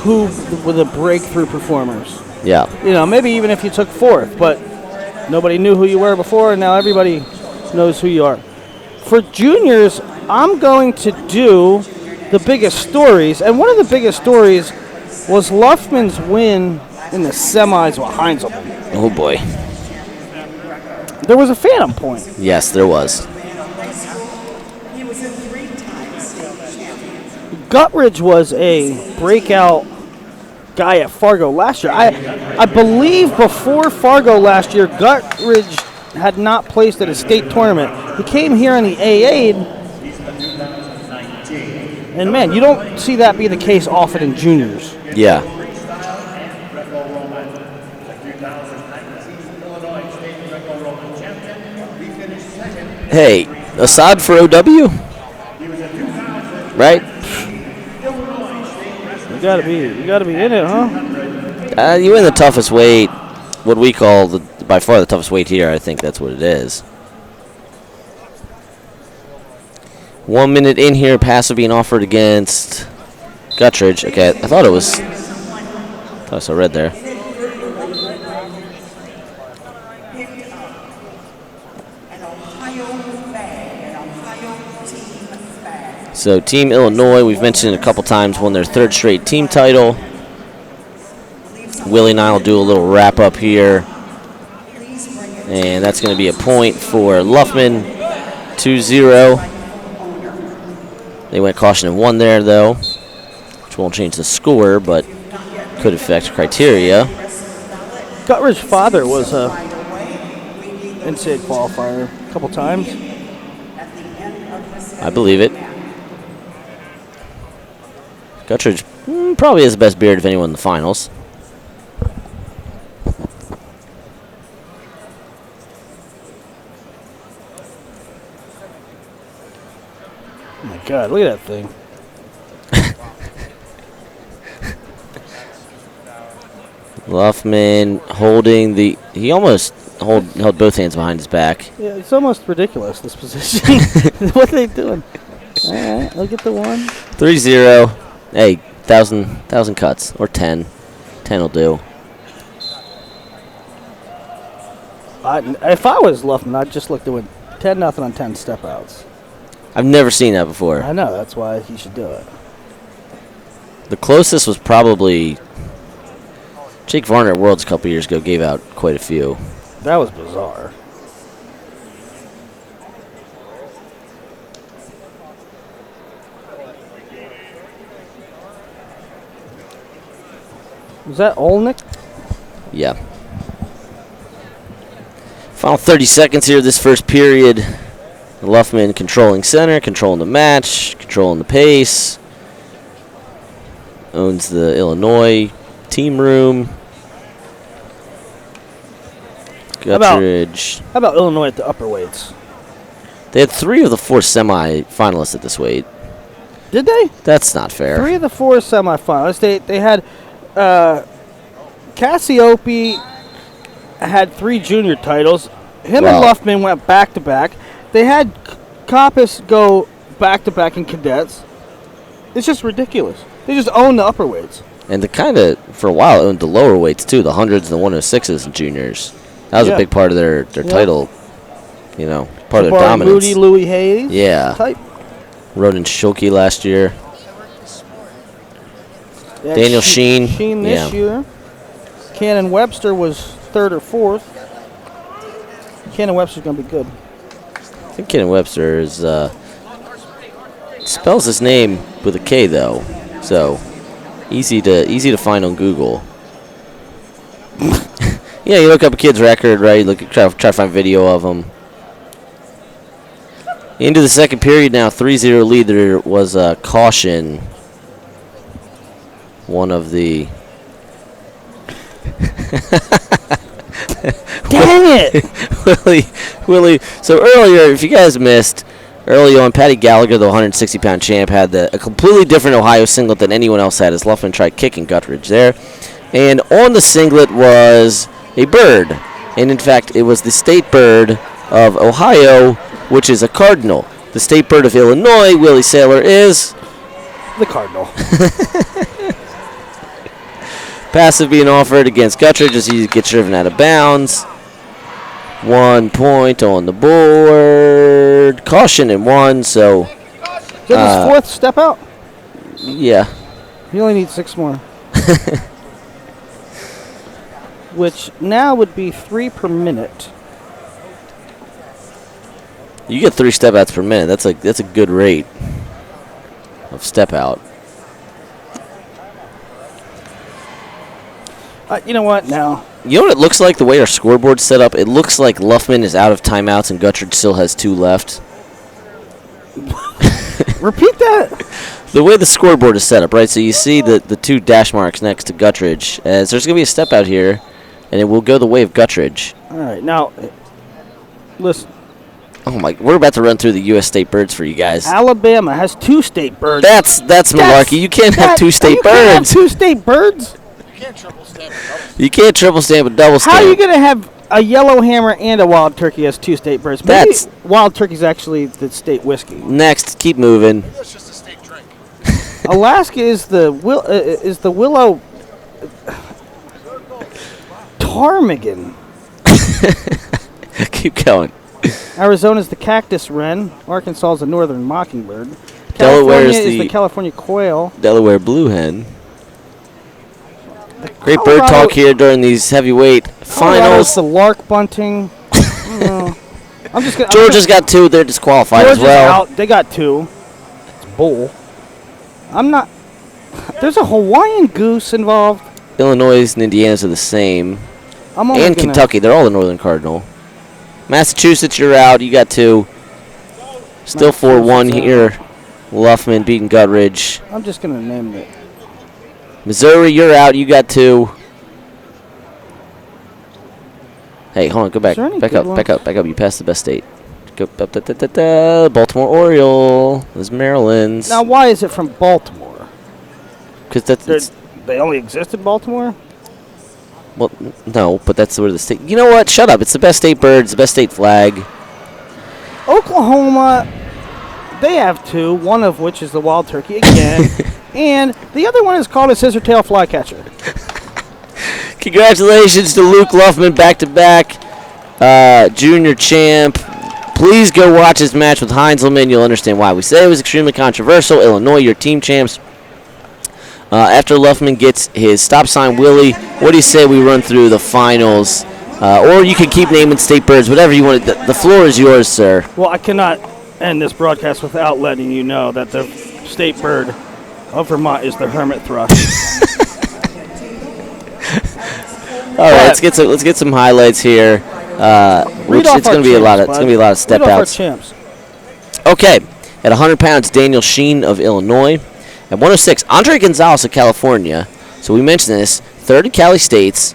who were the breakthrough performers. Yeah. You know, maybe even if you took fourth, but nobody knew who you were before, and now everybody knows who you are. For juniors, I'm going to do the biggest stories, and one of the biggest stories was Luffman's win in the semis with Heinzelman. Oh, boy. There was a phantom point. Yes, there was. Guttridge was a breakout guy at Fargo last year. I believe before Fargo last year, Guttridge had not placed at a state tournament. He came here in the AA, and man, you don't see that be the case often in juniors. Yeah. Hey, Assad for OW? Right? You gotta be in it, huh? You in the toughest weight, what we call by far the toughest weight here. I think that's what it is. 1 minute in here, passive being offered against Guttridge. Okay, I thought I saw red there. So Team Illinois, we've mentioned a couple times, won their third straight team title. Willie and I will do a little wrap up here. And that's going to be a point for Luffman, 2-0. They went caution and won there, though, which won't change the score, but could affect criteria. Guttridge's father was a NCAA qualifier a couple times. I believe it. Guttridge probably has the best beard of anyone in the finals. Oh my God, look at that thing. Luffman holding he almost held both hands behind his back. Yeah, it's almost ridiculous, this position. What are they doing? All right, look at the one. 3-0. Hey, 1,000 cuts, or 10. 10 will do. If I was Luffman, I'd just look doing 10-0 on 10 step outs. I've never seen that before. I know, that's why he should do it. The closest was probably Jake Varner at Worlds a couple years ago, gave out quite a few. That was bizarre. Was that Olnick? Yeah. Final 30 seconds here of this first period. Luffman controlling center, controlling the match, controlling the pace. Owns the Illinois team room. Guttridge. How about Illinois at the upper weights? They had 3 of the 4 semi-finalists at this weight. Did they? That's not fair. 3 of the 4 semifinalists. They had Cassiope had 3 junior titles. Him and Luffman went back-to-back. They had Coppice go back-to-back in cadets. It's just ridiculous. They just own the upper weights. And they kind of, for a while, owned the lower weights, too, the 100s and the 106s in juniors. That was a big part of their title, part of their dominance. Moody, Louis Hayes. Yeah. Type. Roden Schulke last year. Yeah, Daniel Sheen. Sheen this year. Cannon Webster was 3rd or 4th. Cannon Webster's going to be good. I think Cannon Webster is spells his name with a K, though. So easy to find on Google. Yeah, you look up a kid's record, right? Try to find video of him. Into the second period now, 3-0 lead. There was a caution. One of the... Dang it! Willie. So earlier, if you guys missed, early on, Patty Gallagher, the 160-pound champ, had a completely different Ohio singlet than anyone else had, as Luffman tried kicking Guttridge there. And on the singlet was a bird. And in fact, it was the state bird of Ohio, which is a cardinal. The state bird of Illinois, Willie Saylor, is... the cardinal. Passive being offered against Guttridge as he gets driven out of bounds. 1 point on the board. Caution in 1, so... Is that his 4th step out? Yeah. He only needs 6 more. Which now would be 3 per minute. You get 3 step outs per minute. That's a good rate of step out. You know what? Now. You know what it looks like, the way our scoreboard's set up? It looks like Luffman is out of timeouts and Guttridge still has 2 left. Repeat that. The way the scoreboard is set up, right? So you see the 2 dash marks next to Guttridge. As there's going to be a step out here, and it will go the way of Guttridge. All right. Now, listen. Oh, my. We're about to run through the U.S. state birds for you guys. Alabama has 2 state birds. That's malarkey. You can't have 2 state birds. You can't have 2 state birds? You can't triple stamp a double stamp. How are you going to have a yellow hammer and a wild turkey as 2 state birds? Maybe wild turkey's actually the state whiskey. Next, keep moving. It's just a state drink. Alaska is the willow ptarmigan. Keep going. Arizona's the cactus wren. Arkansas is the northern mockingbird. Delaware California is the California quail. Delaware blue hen. Great bird talk here during these heavyweight finals. The lark bunting. I'm just gonna, Georgia's got 2. They're disqualified as well. Out. They got 2. It's bull. I'm not. There's a Hawaiian goose involved. Illinois and Indiana's are the same. And Kentucky. They're all the Northern Cardinal. Massachusetts, you're out. You got 2. Still 4-1 here. Luffman beating Guttridge. I'm just going to name it. Missouri, you're out. You got 2. Hey, hold on. Go back. Back up. You passed the best state. Go up. Baltimore Oriole. There's Maryland's. Now, why is it from Baltimore? Because they only exist in Baltimore? Well, no, but that's where the state... You know what? Shut up. It's the best state bird. It's the best state flag. Oklahoma, they have 2, one of which is the wild turkey again. And the other one is called a scissor-tail flycatcher. Congratulations to Luke Luffman, back-to-back junior champ. Please go watch his match with Heinzelman. You'll understand why we say it was extremely controversial. Illinois, your team champs. After Luffman gets his stop sign Willie, what do you say we run through the finals? Or you can keep naming state birds, whatever you want. The floor is yours, sir. Well, I cannot end this broadcast without letting you know that the state bird of Vermont is the hermit thrush. All right, let's get some highlights here. It's going to be a lot of step outs. Okay, at 100 pounds, Daniel Sheen of Illinois. At 106, Andre Gonzalez of California. So we mentioned this. 3rd in Cali States.